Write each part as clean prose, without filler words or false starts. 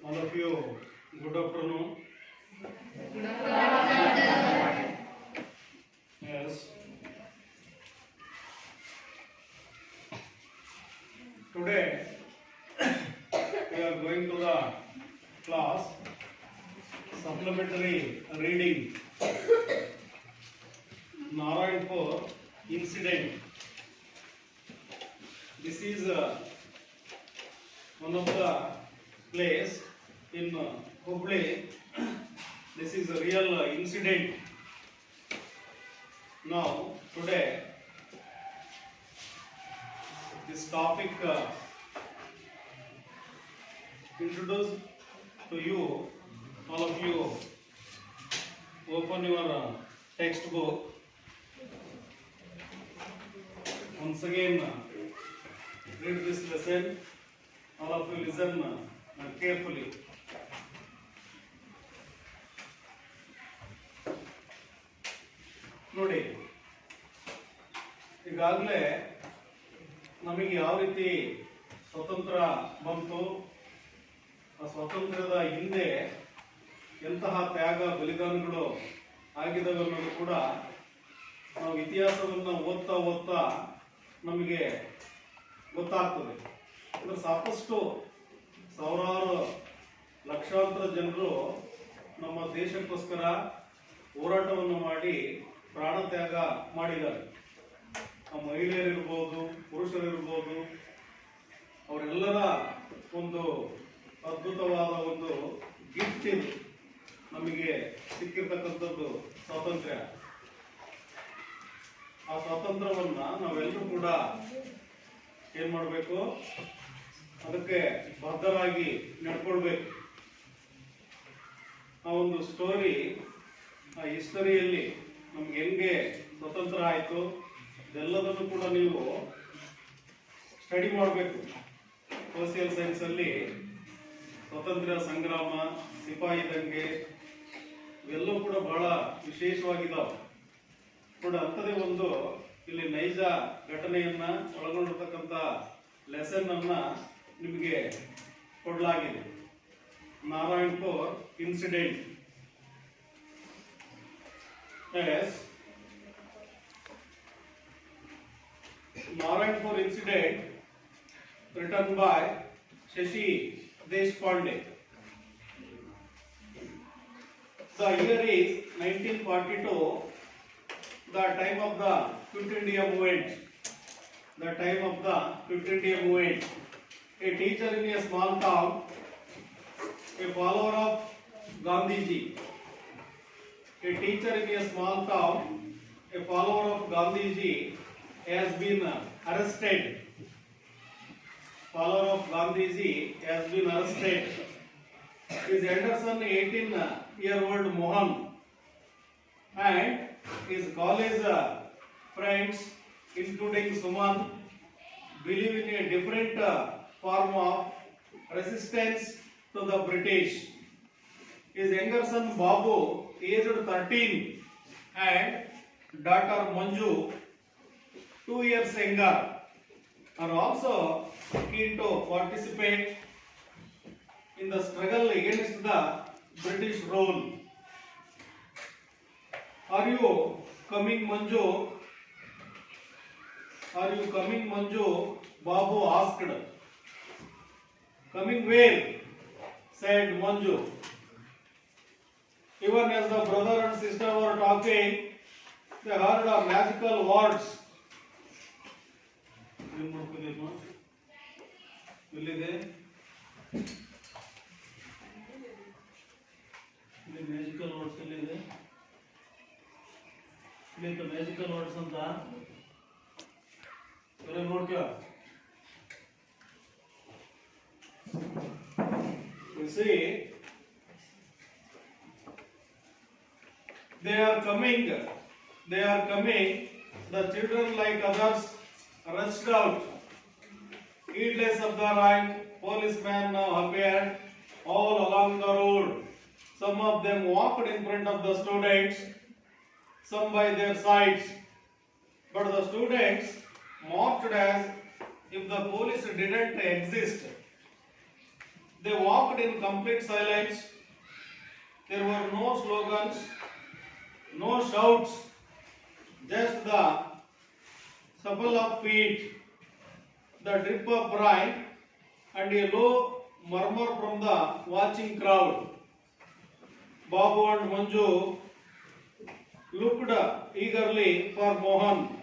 All of you, good afternoon. Yes. Today we are going to the class supplementary reading Narayanpur incident. This is one of the place in Hubli. This is a real incident. Now today this topic introduced to you. All of you open your textbook. Once again read this lesson. All of you listen carefully. ನೋಡಿ, ಈಗಾಗಲೇ ನಮಗೆ ಯಾವ ರೀತಿ ಸ್ವತಂತ್ರ ಬಂತು, ಆ ಸ್ವಾತಂತ್ರ್ಯದ ಹಿಂದೆ ಎಂತಹ ತ್ಯಾಗ ಬಲಿದಾನಗಳು ಆಗಿದ್ದಾವೆ ಅನ್ನೋದು ಕೂಡ ನಾವು ಇತಿಹಾಸವನ್ನು ಓದ್ತಾ ನಮಗೆ ಗೊತ್ತಾಗ್ತದೆ. ಅಂದ್ರೆ ಸಾಕಷ್ಟು ಸಾವಿರಾರು ಲಕ್ಷಾಂತರ ಜನರು ನಮ್ಮ ದೇಶಕ್ಕೋಸ್ಕರ ಹೋರಾಟವನ್ನು ಮಾಡಿ ಪ್ರಾಣ ತ್ಯಾಗ ಮಾಡಿದ್ದಾರೆ. ಆ ಮಹಿಳೆಯರಿರ್ಬೋದು, ಪುರುಷರಿರ್ಬೋದು, ಅವರೆಲ್ಲರ ಒಂದು ಅದ್ಭುತವಾದ ಒಂದು ಗಿಫ್ಟ್ ಇದು ನಮಗೆ ಸಿಕ್ಕಿರ್ತಕ್ಕಂಥದ್ದು ಸ್ವಾತಂತ್ರ್ಯ. ಆ ಸ್ವಾತಂತ್ರ್ಯವನ್ನ ನಾವೆಲ್ಲರೂ ಕೂಡ ಏನ್ ಮಾಡಬೇಕು, ಅದಕ್ಕೆ ಬದ್ಧರಾಗಿ ನಡ್ಕೊಳ್ಬೇಕು. ಆ ಒಂದು ಸ್ಟೋರಿ, ಆ ಹಿಸ್ಟರಿಯಲ್ಲಿ ನಮ್ಗೆ ಹೆಂಗೆ ಸ್ವತಂತ್ರ ಆಯಿತು ಇದೆಲ್ಲದನ್ನು ಕೂಡ ನೀವು ಸ್ಟಡಿ ಮಾಡಬೇಕು. ಸೋಷಿಯಲ್ ಸೈನ್ಸ್ ಅಲ್ಲಿ ಸ್ವಾತಂತ್ರ್ಯ ಸಂಗ್ರಾಮ, ಸಿಪಾಯಿ ದಂಗೆ ಇವೆಲ್ಲವೂ ಕೂಡ ಬಹಳ ವಿಶೇಷವಾಗಿದ್ದಾವೆ. ಕೂಡ ಅಂಥದೇ ಒಂದು ಇಲ್ಲಿ ನೈಜ ಘಟನೆಯನ್ನ ಒಳಗೊಂಡಿರ್ತಕ್ಕಂಥ ಲೆಸನ್ ಅನ್ನ ನಿಮಗೆ ಕೊಡಲಾಗಿದೆ. Narayanpur incident. Narayanpur incident written by Shashi Deshpande. The year is 1942, the time of the Quit India movement. The time of the Quit India movement. A teacher in a small town, a follower of Gandhiji. A teacher in a small town, a follower of Gandhiji, has been arrested. Follower of Gandhiji has been arrested. His elder son, 18-year-old Mohan, and his college friends, including Suman, believe in a different form of resistance to the British. His younger son Babu, aged 13, and daughter Manju, 2 years younger, are also keen to participate in the struggle against the British rule. Are you coming, Manju? Are you coming, Manju? Babu asked. Coming where? Said Manju. Even as the brother and sister were talking, they heard a magical words. Magical words ಎಲ್ಲಿದೆ? ಇಲ್ಲಿ magical words ಅಂತ ನೋಡ್ತೀವ. You see, they are coming. The children, like others, rushed out. Heedless of the rank, policemen now appeared all along the road. Some of them walked in front of the students, some by their sides. But the students marched as if the police didn't exist. They walked in complete silence. There were no slogans, no shouts, just the shuffle of feet, the drip of rain, and a low murmur from the watching crowd. Babu and Manju looked eagerly for Mohan.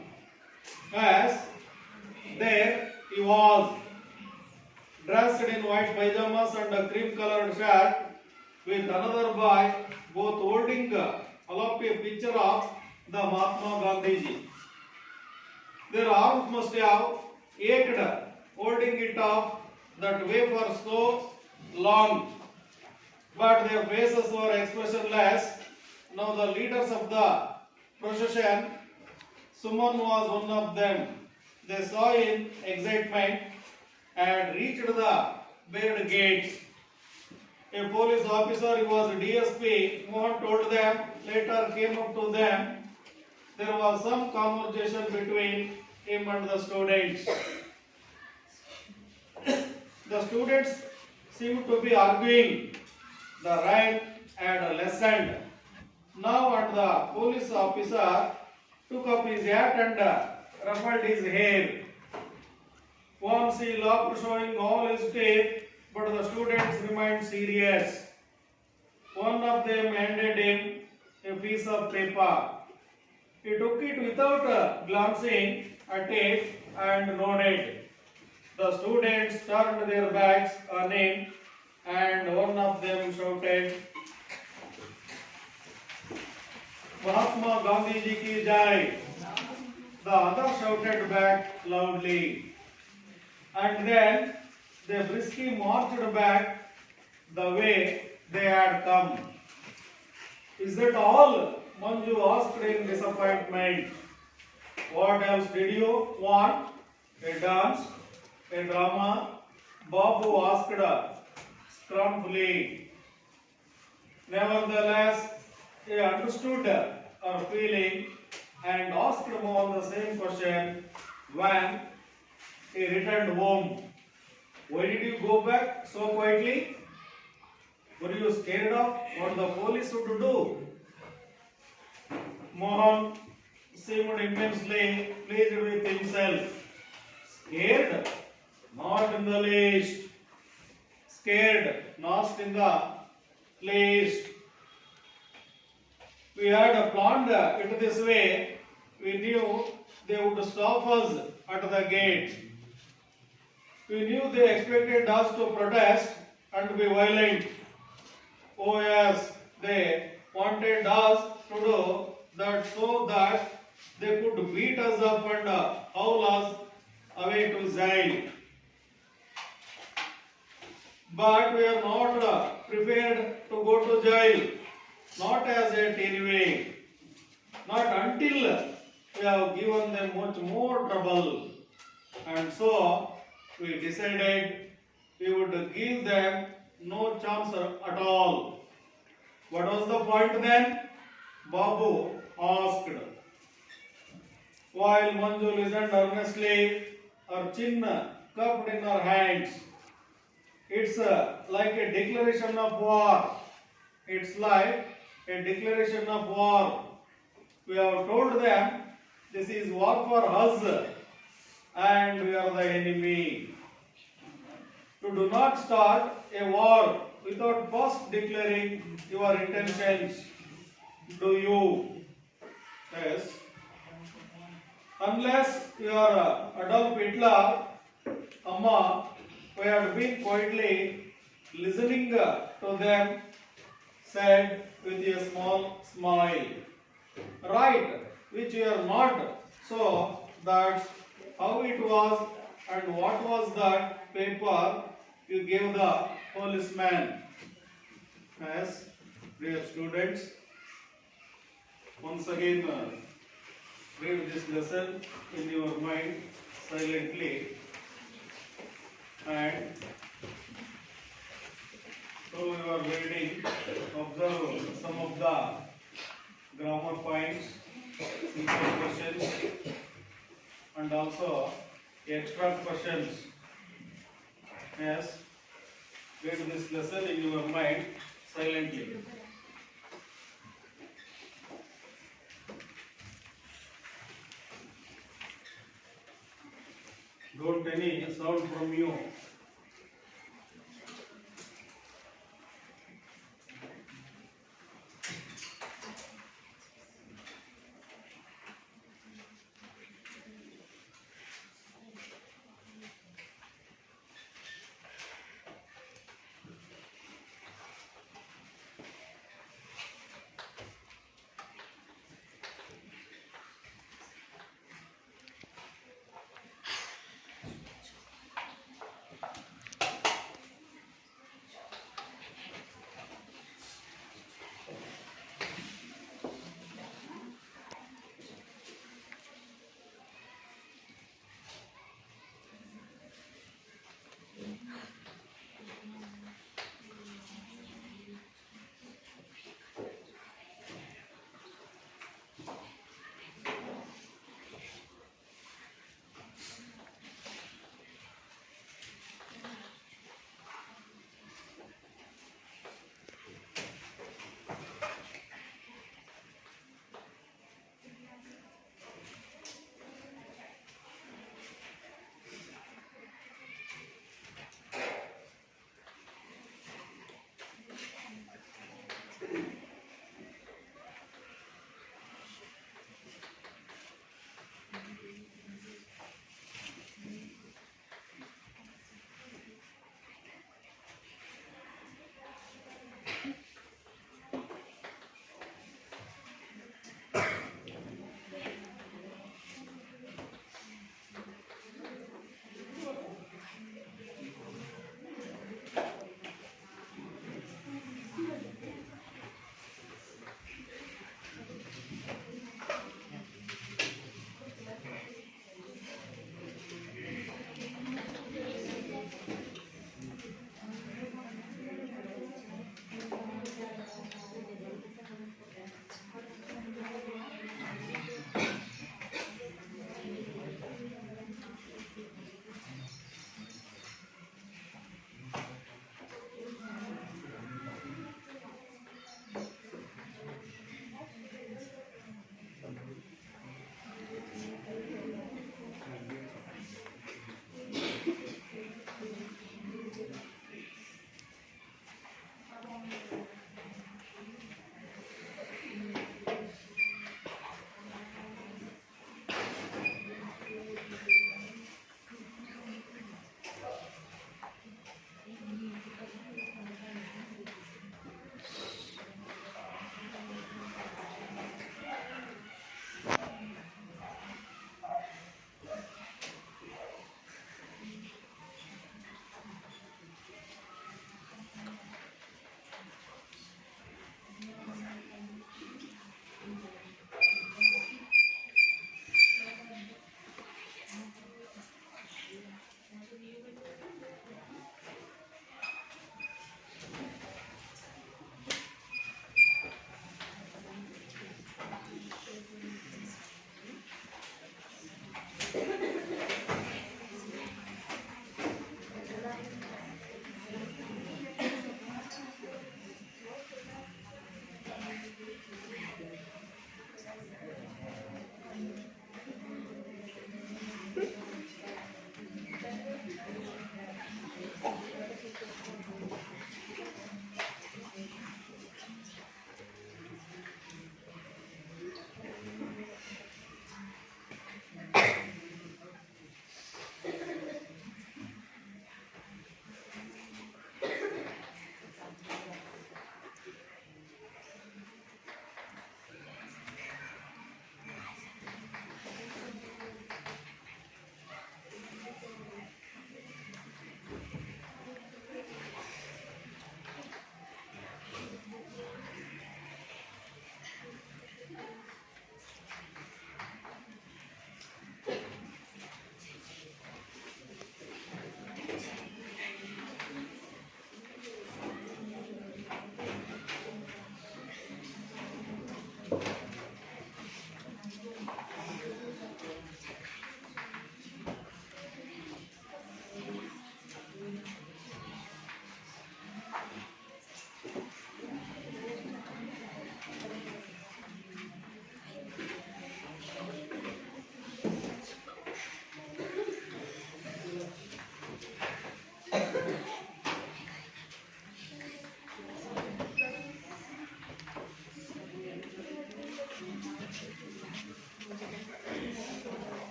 As there he was, dressed in white pajamas and a cream colored shirt, with another boy, both holding aloft a picture of the Mahatma Gandhiji. Their arms must have ached holding it up that way for so long, but their faces were expressionless. Now the leaders of the procession, Suman was one of them. They saw in excitement and reached the barred gates. A police officer, he was DSP, Mohan told them, later came up to them. There was some conversation between him and the students. The students seemed to be arguing. The rain had lessened. Now, and the police officer took up his hat and ruffled his hair. Once he laughed, showing all his teeth, but the students remained serious. One of them handed him a piece of paper. He took it without glancing at it and nodded. The students turned their backs on him, and one of them shouted, Mahatma Gandhi ji ki jai. The other shouted back loudly. And then they briskly marched back the way they had come. Is that all? Manju asked in disappointment. What else did you want? A dance? A drama? Babu asked scornfully. Nevertheless, he understood her feeling and asked Mohan the same question when he returned home. Why did you go back so quietly? Were you scared of what the police would do? Mohan seemed immensely pleased with himself. Scared? Not in the least. Scared? Not in the least. We had planned it this way. We knew they would stop us at the gate. We knew they expected us to protest and be violent. Oh yes, they wanted us to do that so that they could beat us up and haul us away to jail. But we are not prepared to go to jail. Not as yet anyway. Not until we have given them much more trouble. And so we decided we would give them no chance at all. What was the point then? Babu asked. While Manju listened earnestly, her chin cupped in her hands. It's like a declaration of war. It's like a declaration of war. We have told them this is war for us and we are the enemy. You do not start a war without first declaring your intentions. Do you? Yes. Unless you are Adolf Hitler, Amma, we had been quietly listening to them, said with a small smile. Right, which you are not. So that's how it was and what was that paper you gave the policeman. Yes, dear students, once again read this lesson in your mind silently and so you are reading, observe some of the grammar points, simple questions and also extra questions. Yes, Read this lesson in your mind silently. Don't any sound from you.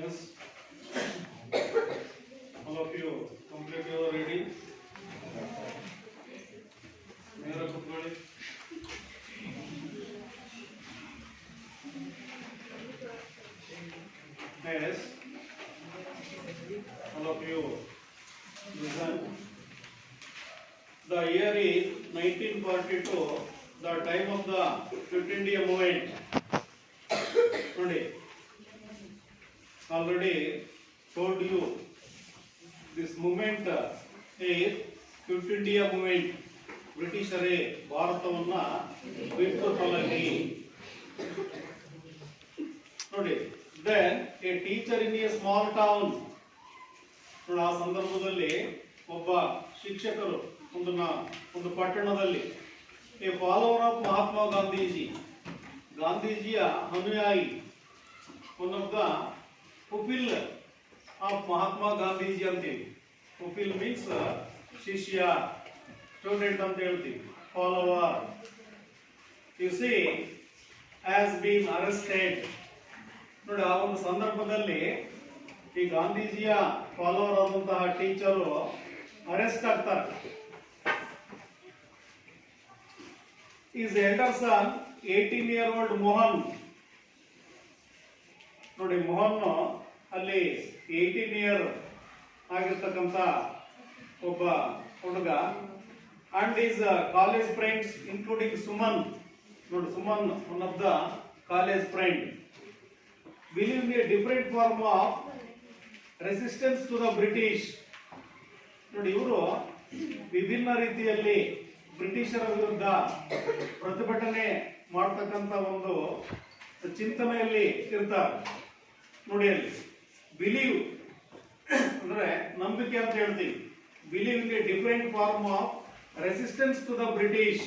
Yes. All of you complete your reading. ನೇರ ಕೂತ್ಕೊಳ್ಳಿ. Yes. All of you listen. The year is 1942. The time of the Quit India movement. Today, already told you this movement is Quit India movement. ಬ್ರಿಟಿಷರೇ ಭಾರತವನ್ನ ಬಿಟ್ಟು ತೊಲಗಿ. ನೋಡಿ, then a teacher in a small town. ನೋಡಿ, ಆ ಸಂದರ್ಭದಲ್ಲಿ ಒಬ್ಬ ಶಿಕ್ಷಕರು ಒಂದು ಪಟ್ಟಣದಲ್ಲಿ a follower of Mahatma Gandhiji, ಗಾಂಧೀಜಿಯ ಅನುಯಾಯಿ, one of the pupil of Mahatma Gandhiji ಅಂತೀವಿ. ಪುಪಿಲ್ ಮೀನ್ಸ್ ಶಿಷ್ಯ, ಸ್ಟೂಡೆಂಟ್ ಅಂತ ಹೇಳ್ತೀವಿ. Follower you see has been arrested. ನೋಡಿ, ಆ ಒಂದು ಸಂದರ್ಭದಲ್ಲಿ ಈ ಗಾಂಧೀಜಿಯ ಫಾಲೋವರ್ ಆದಂತಹ ಟೀಚರು ಅರೆಸ್ಟ್ ಆಗ್ತಾರೆ. Is elder son 18-year-old Mohan. ನೋಡಿ, ಮೋಹನ್ ಅಲ್ಲಿ 18 year ಆಗಿರ್ತಕ್ಕಂಥ ಒಬ್ಬ ಹುಡುಗ. And is college friends including Suman. ನೋಡಿ, Suman one of the college friend. Believe in a different form of resistance to the British. ನೋಡಿ, ಇವರು ವಿಭಿನ್ನ ರೀತಿಯಲ್ಲಿ ಬ್ರಿಟಿಷರ ವಿರುದ್ಧ ಪ್ರತಿಭಟನೆ ಮಾಡ್ತಕ್ಕಂಥ ಒಂದು ಚಿಂತನೆಯಲ್ಲಿ ಇರ್ತಾರೆ. ನೋಡಿ, ಅಲ್ಲಿ ಬಿಲೀವ್ ಅಂದ್ರೆ ನಂಬಿಕೆ ಅಂತ ಹೇಳ್ತೀವಿ. Believe in a different form of resistance to the British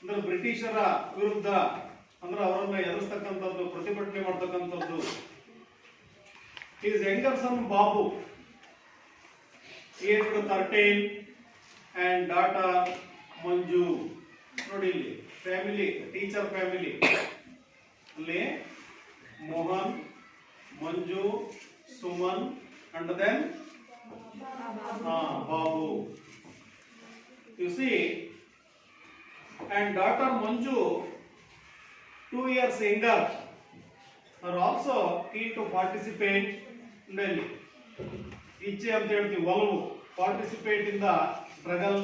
ಅಂದ್ರೆ ಬ್ರಿಟಿಷರ ವಿರುದ್ಧ ಅಂದ್ರೆ ಅವರನ್ನ ಎದುರಿಸ್ತಕ್ಕಂಥದ್ದು, ಪ್ರತಿಭಟನೆ ಮಾಡ್ತಕ್ಕಂಥದ್ದು. Is younger son Babu, aged 13, and daughter Manju. ನೋಡಿ, ಇಲ್ಲಿ ಫ್ಯಾಮಿಲಿ, ಟೀಚರ್ ಫ್ಯಾಮಿಲಿ ಅಲ್ಲಿ Mohan, Manju, Suman and then Babu. You see, and daughter Manju, 2 years younger, are also keen to participate in the ಇಚ್ಛೆ ಅಂತ ಹೇಳ್ತೀವಿ, ಒಲವು. Participate in the struggle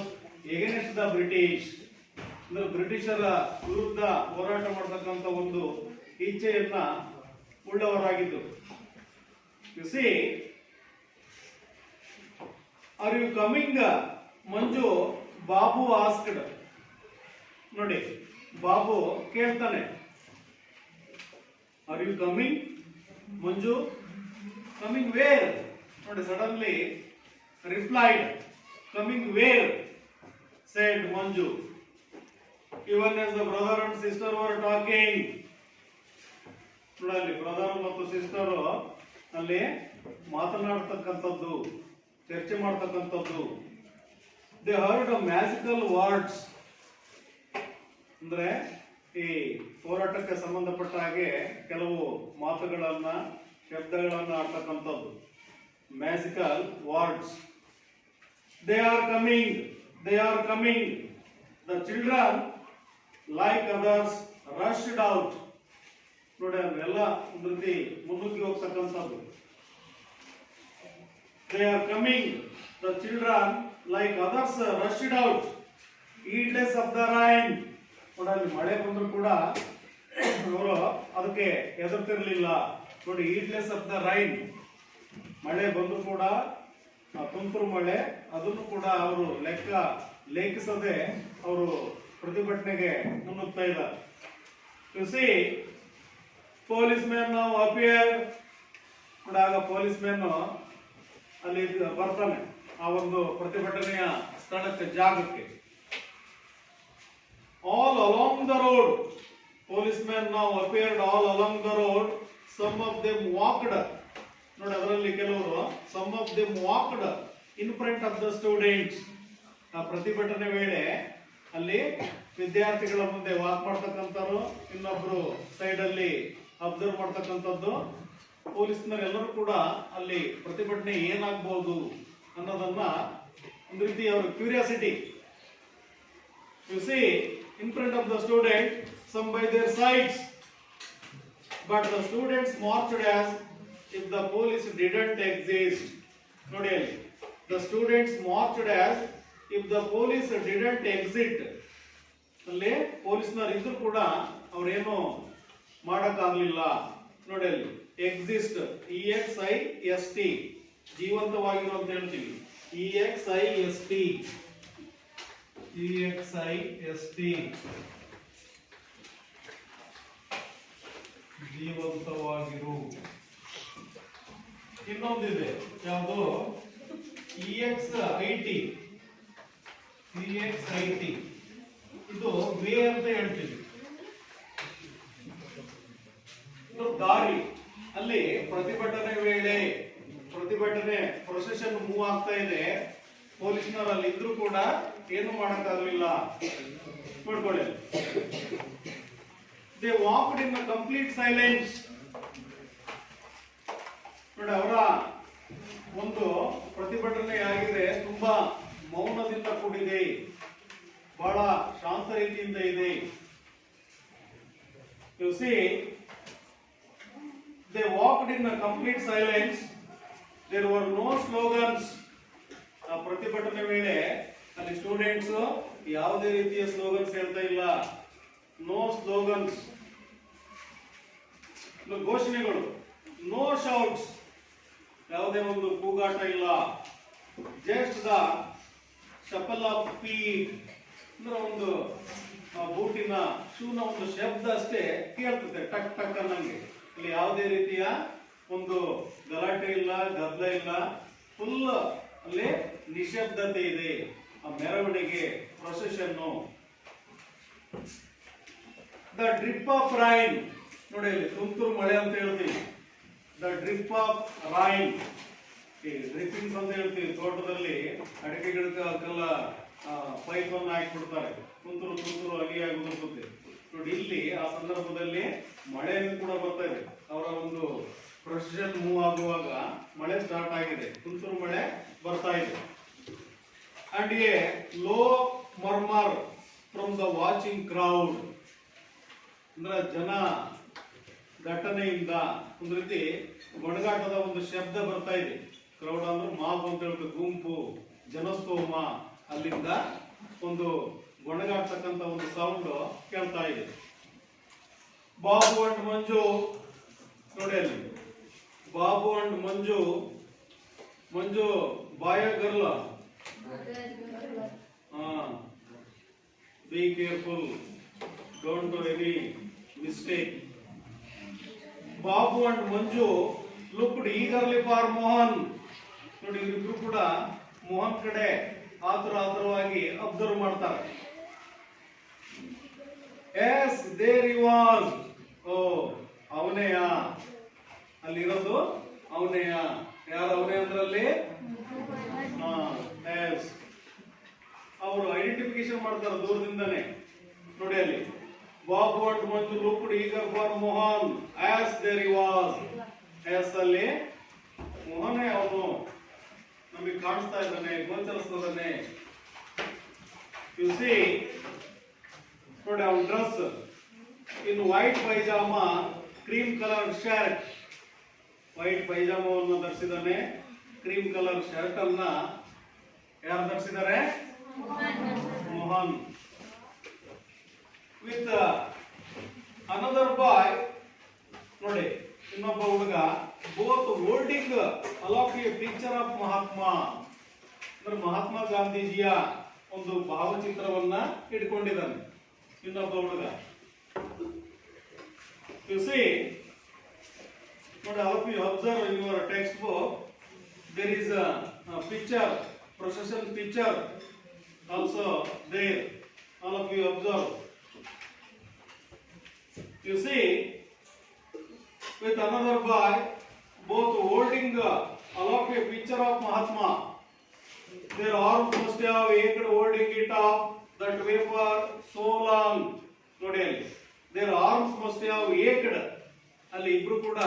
against the British ಅಂದ್ರೆ ಬ್ರಿಟಿಷರ ವಿರುದ್ಧ ಹೋರಾಟ ಮಾಡತಕ್ಕಂಥ ಒಂದು ಇಚ್ಛೆಯನ್ನ ಉಳ್ಳವರಾಗಿದ್ದು. You see, are you coming Manju? Babu asked. ನೋಡಿ, ಬಾಬು ಕೇಳ್ತಾನೆ, are you coming Manju? Coming where? ನೋಡಿ, suddenly replied, coming where said Manju. Even as the brother and sister were talking. ನೋಡಿ, ಬ್ರದರ್ ಮತ್ತು ಸಿಸ್ಟರ್ ಅಲ್ಲಿ ಮಾತನಾಡ್ತಕ್ಕಂಥದ್ದು, ಚರ್ಚೆ ಮಾಡ್ತಕ್ಕಂಥದ್ದು. ದೇ ಹರ್ಡ್ ಮ್ಯಾಜಿಕಲ್ ವರ್ಡ್ಸ್ ಅಂದ್ರೆ ಈ ಹೋರಾಟಕ್ಕೆ ಸಂಬಂಧಪಟ್ಟ ಹಾಗೆ ಕೆಲವು ಮಾತುಗಳನ್ನ, ಶಬ್ದಗಳನ್ನ ಆಡ್ತಕ್ಕಂಥದ್ದು. Magical words. They are coming, they are coming. The children like others rushed out. ನೋಡಿ, ಅದೆಲ್ಲ ಒಂದು ರೀತಿ ಮುನ್ನುಗ್ಗಿ ಹೋಗ್ತಕ್ಕಂಥದ್ದು. They are coming. The children like others rushed out, heedless of the rain. ನೋಡಿ, ಅಲ್ಲಿ ಮಳೆ ಬಂದ್ರು ಕೂಡ ಅವರು ಅದಕ್ಕೆ ಹೆದರ್ತಿರ್ಲಿಲ್ಲ. ನೋಡಿ, ಈಡ್ಲೆಸ್ ಆಫ್ ದ ರೈನ್, ಮಳೆ ಬಂದ್ರು ಕೂಡ ತುಂತುರು ಮಳೆ, ಅದನ್ನು ಕೂಡ ಅವರು ಲೇಖಿಸದೆ ಅವರು ಪ್ರತಿಭಟನೆಗೆ ಮುನ್ನುಗ್ತಾ ಇದ್ದಾರೆ. ಯು ಸಿ, ಪೊಲೀಸ್ ಮ್ಯಾನ್ ನಾವು ಅಪಿಯರ್. ಕೂಡ ಆಗ ಪೊಲೀಸ್ ಮ್ಯಾನ್ ಅಲ್ಲಿ ಬರ್ತಾನೆ ಆ ಒಂದು ಪ್ರತಿಭಟನೆಯ ಸ್ಥಳಕ್ಕೆ, ಜಾಗಕ್ಕೆ. All along the road, police man ನಾವು appeared all along the road. Some of them walked. ನೋಡಿ, ಅದರಲ್ಲಿ ಕೆಲವರು some of them walked in front of the students. ಆ ಪ್ರತಿಭಟನೆ ವೇಳೆ ಅಲ್ಲಿ ವಿದ್ಯಾರ್ಥಿಗಳ ಮುಂದೆ ವಾಕ್ ಮಾಡ್ತಕ್ಕಂಥವ್ರು, ಇನ್ನೊಬ್ರು ಸೈಡ್ ಅಲ್ಲಿ ಅಬ್ಸರ್ವ್ ಮಾಡ್ತಕ್ಕಂಥದ್ದು. ಪೊಲೀಸ್ನವರೆಲ್ಲರೂ ಕೂಡ ಅಲ್ಲಿ ಪ್ರತಿಭಟನೆ ಏನಾಗಬಹುದು ಅನ್ನೋದನ್ನ ಒಂದು ರೀತಿ ಅವರ curiosity. You see in front of the student some by their sides, but the students marched as if the police didn't exist. ನೋಡಿ ಅಲ್ಲಿ, the students marched as if the police didn't exit. ಅಲ್ಲಿ ಪೊಲೀಸ್ನವರು ಇದ್ರು ಕೂಡ ಅವ್ರೇನು ಮಾಡಕ್ಕಾಗ್ಲಿಲ್ಲ. ನೋಡಿ ಅಲ್ಲಿ exist, EXIST, ಜೀವಂತವಾಗಿರು ಅಂತ ಹೇಳ್ತೀವಿ. EXIST, ಜೀವಂತವಾಗಿರು. ಇನ್ನೊಂದಿದೆ ಯಾವುದು, EXIT, ಇದು ವೇ ಅಂತ ಹೇಳ್ತೀವಿ, ದಾರಿ. ಅಲ್ಲಿ ಪ್ರತಿಭಟನೆ ವೇಳೆ ಪ್ರತಿಭಟನೆ ಪ್ರೊಸೆಷನ್ ಮೂವ್ ಆಗ್ತಾ ಇದೆ, ಪೊಲೀಸ್ನವರು ಅಲ್ಲಿ ಇದ್ರು ಕೂಡ ಏನು ಮಾಡಕ್ಕಾಗಲಿಲ್ಲ. ನೋಡ್ಕೊಳ್ಳಿ, they walked in complete silence. ನೋಡಿ, ಅವರ ಒಂದು ಪ್ರತಿಭಟನೆ ಆಗಿದೆ ತುಂಬಾ ಮೌನದಿಂದ ಕೂಡಿದೆ, ಬಹಳ ಶಾಂತ ರೀತಿಯಿಂದ ಇದೆ. U C, they walked in a complete silence. There were no slogans. ಪ್ರತಿಭಟನೆ ವೇಳೆ ಅಲ್ಲಿ ಸ್ಟೂಡೆಂಟ್ಸ್ ಯಾವುದೇ ರೀತಿಯ ಸ್ಲೋಗನ್ಸ್ ಹೇಳ್ತಾ ಇಲ್ಲ. ನೋ ಸ್ಲೋಗನ್ಸ್, ಘೋಷಣೆಗಳು. ನೋ ಶೌಟ್ಸ್, ಯಾವುದೇ ಒಂದು ಕೂಗಾಟ ಇಲ್ಲ. Just the shuffle of feet, ಅಂದ್ರೆ ಒಂದು ಬೂಟಿನ ಶೂನ ಒಂದು ಶಬ್ದ ಅಷ್ಟೇ ಕೇಳ್ತದೆ, ಟಕ್ ಟಕ್ ಅನ್ನಂಗೆ. ಇಲ್ಲಿ ಯಾವುದೇ ರೀತಿಯ ಒಂದು ಗಲಾಟೆ ಇಲ್ಲ, ಗದ್ದಲ ಇಲ್ಲ, ಫುಲ್ ಅಲ್ಲಿ ನಿಶಬ್ದತೆ ಇದೆ. ಆ ಮೆರವಣಿಗೆ, procession. The drip of rain, ನೋಡಿ ಇಲ್ಲಿ ತುಂತುರು ಮಳೆ ಅಂತ ಹೇಳ್ತೀವಿ. ದ ಡ್ರಿಪ್ ಆಫ್ ರೈನ್, ಡ್ರಿಪ್ಪಿಂಗ್ಸ್ ಅಂತ ಹೇಳ್ತೀವಿ. ತೋಟದಲ್ಲಿ ಅಡಿಕೆ ಗಿಡಕ್ಕೆಲ್ಲ ಪೈಪ್ ಅನ್ನು ಹಾಕಿಬಿಡ್ತಾರೆ, ತುಂತುರು ತುಂತುರು ಅಗಿಯಾಗಿ ಉದುರುತ್ತೆ. ನೋಡಿ, ಇಲ್ಲಿ ಆ ಸಂದರ್ಭದಲ್ಲಿ ಮಳೆಯನ್ನು ಕೂಡ ಬರ್ತಾ ಇದೆ. ಅವರ ಒಂದು ಪ್ರೊಸೆಷನ್ ಮೂವ್ ಆಗುವಾಗ ಮಳೆ ಸ್ಟಾರ್ಟ್ ಆಗಿದೆ, ತುಂತುರು ಮಳೆ ಬರ್ತಾ ಇದೆ. And A low murmur from the watching crowd, ಅಂದ್ರೆ ಜನ ಘಟನೆಯಿಂದ ಒಂದು ರೀತಿ ಗೊಣಗಾಟದ ಒಂದು ಶಬ್ದ ಬರ್ತಾ ಇದೆ. ಕ್ರೌಡ್ ಅಂದ್ರೆ ಮಾಬ್ ಅಂತ ಹೇಳ್ತೀವಿ, ಗುಂಪು, ಜನಸ್ತೋಮ. ಅಲ್ಲಿಂದ ಒಂದು ಗೊಣಗಾಡ್ತಕ್ಕಂಥ ಒಂದು ಸೌಂಡ್ ಕೇಳ್ತಾ ಇದೆ. ಬಾಬು ಅಂಡ್ ಮಂಜು, ನೋಡಿ ಅಲ್ಲಿ Babu and Manju. Manju boy girl, be careful, don't do any mistake. Babu and Manju looked eagerly for Mohan. ನೋಡಿ, ಇಬ್ರು ಕೂಡ ಮೋಹನ್ ಕಡೆ ಆತುರವಾಗಿ ಅಬ್ಸರ್ವ್ ಮಾಡ್ತಾರೆ. ಎಸ್ ದೇರ್ ಹಿ ವಾಸ್, ಓ ಅವನೇಯ, ಅಲ್ಲಿರೋದು ಅವನೇಯ. ಯಾರು ಅವನೇ ಅಂದ್ರಲ್ಲಿ? ಎಸ್, ಅವರು ಐಡೆಂಟಿಫಿಕೇಶನ್ ಮಾಡ್ತಾರೆ ದೂರದಿಂದಾನೆ. ನೋಡಿ ಅಲ್ಲಿ, Babu and Manju looked eager for Mohan as there he was. Yes, ಅಲ್ಲಿ ಮೋಹನೇ ಅವನು ನಮಗೆ ಕಾಣಿಸ್ತಾ ಇದ್ದಾನೆ, ಗೋಚರಿಸ್ತಾನೆ. ಯು ಸಿ, ನೋಡಿ ಅವನ dress in white pyjama, cream colour shirt. White ಪೈಜಾಮವನ್ನು ಧರಿಸಿದ್ದಾನೆ, ಕ್ರೀಮ್ ಕಲರ್ ಶರ್ಟ್ ಅನ್ನ ಯಾರು ಧರಿಸಿದ್ದಾರೆ? ಮೋಹನ್. ವಿತ್ ಅನದರ್ ಬಾಯ್, ನೋಡಿ ಇನ್ನೊಬ್ಬ ಹುಡುಗ, both holding aloft a picture of Mahatma, ಅಂದ್ರೆ ಮಹಾತ್ಮ ಗಾಂಧೀಜಿಯ ಒಂದು ಭಾವಚಿತ್ರವನ್ನ ಇಟ್ಕೊಂಡಿದ್ದಾನೆ ಇನ್ನೊಬ್ಬ ಹುಡುಗ. ಯು ಸಿ, ನೋಡಿ, all of you observe in your textbook there is a picture, procession picture also there. All of you observe. You see, with another boy, both holding aloft a picture of Mahatma. Their arms must have ached holding it up that way for so long. Nodi, their arms must have ached. ಅಲ್ಲಿ ಇಬ್ರು ಕೂಡ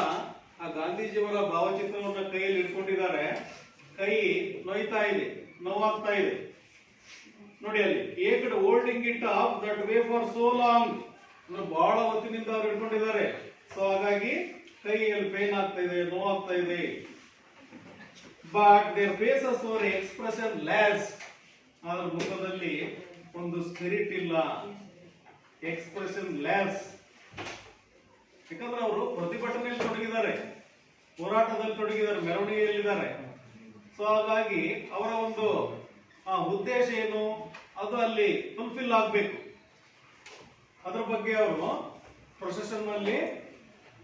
ಆ ಗಾಂಧೀಜಿಯವರ ಭಾವಚಿತ್ರವನ್ನು ಕೈಯಲ್ಲಿ ಇಟ್ಕೊಂಡಿದ್ದಾರೆ. ಕೈ ನೋಯ್ತಾ ಇದೆ, ನೋವಾಗ್ತಾ ಇದೆ. ನೋಡಿ ಅಲ್ಲಿ ached holding it up that way for so long, ಬಹಳ ಹೊತ್ತಿನಿಂದ ಅವ್ರು ಇಟ್ಕೊಂಡಿದ್ದಾರೆ. ಸೊ ಹಾಗಾಗಿ ಕೈಯಲ್ಲಿ ಪೇನ್ ಆಗ್ತಾ ಇದೆ, ನೋವಾಗ್ತಾ ಇದೆ. But their faces were expressionless, ಆದ್ರ ಮುಖದಲ್ಲಿ ಒಂದು ಸ್ಪಿರಿಟ್ ಇಲ್ಲ, ಎಕ್ಸ್ಪ್ರೆಷನ್ ಲೆಸ್. ಯಾಕಂದ್ರೆ ಅವರು ಪ್ರತಿಭಟನೆಯಲ್ಲಿ ತೊಡಗಿದ್ದಾರೆ, ಹೋರಾಟದಲ್ಲಿ ತೊಡಗಿದ್ದಾರೆ, ಮೆರವಣಿಗೆಯಲ್ಲಿದ್ದಾರೆ. ಸೊ ಹಾಗಾಗಿ ಅವರ ಒಂದು ಉದ್ದೇಶ ಏನು, ಅದು ಅಲ್ಲಿ ಫುಲ್ಫಿಲ್ ಆಗಬೇಕು. ಅದ್ರ ಬಗ್ಗೆ ಅವರು ಪ್ರೊಸೆಷನ್ ನಲ್ಲಿ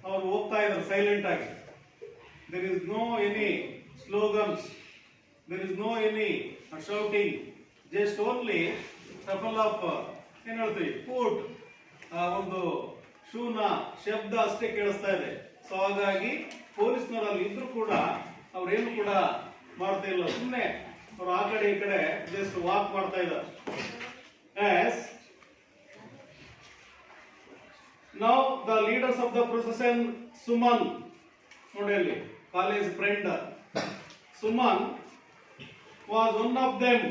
ಅವರು ಹೋಗ್ತಾ ಇದ್ದಾರೆ ಸೈಲೆಂಟ್ ಆಗಿ. There is no any slogans, there is no any shouting, just only shuffle of ಏನ್ ಹೇಳ್ತೀವಿ ಫುಟ್, ಒಂದು ಶೂನ ಶಬ್ದ ಅಷ್ಟೇ ಕೇಳಿಸ್ತಾ ಇದೆ. ಸೊ ಹಾಗಾಗಿ ಪೊಲೀಸ್ನವರಲ್ಲಿ ಇದ್ರು ಕೂಡ ಅವ್ರೇನು ಕೂಡ ಮಾಡ್ತಾ ಇಲ್ಲ, ಸುಮ್ಮನೆ ಅವ್ರು ಆ ಕಡೆ ಈ ಕಡೆ ಜಸ್ಟ್ ವಾಕ್ ಮಾಡ್ತಾ ಇದ್ದಾರೆ. As now the leaders of the procession Suman, ನೋಡಿ ಅಲ್ಲಿ college friend Suman was one of them.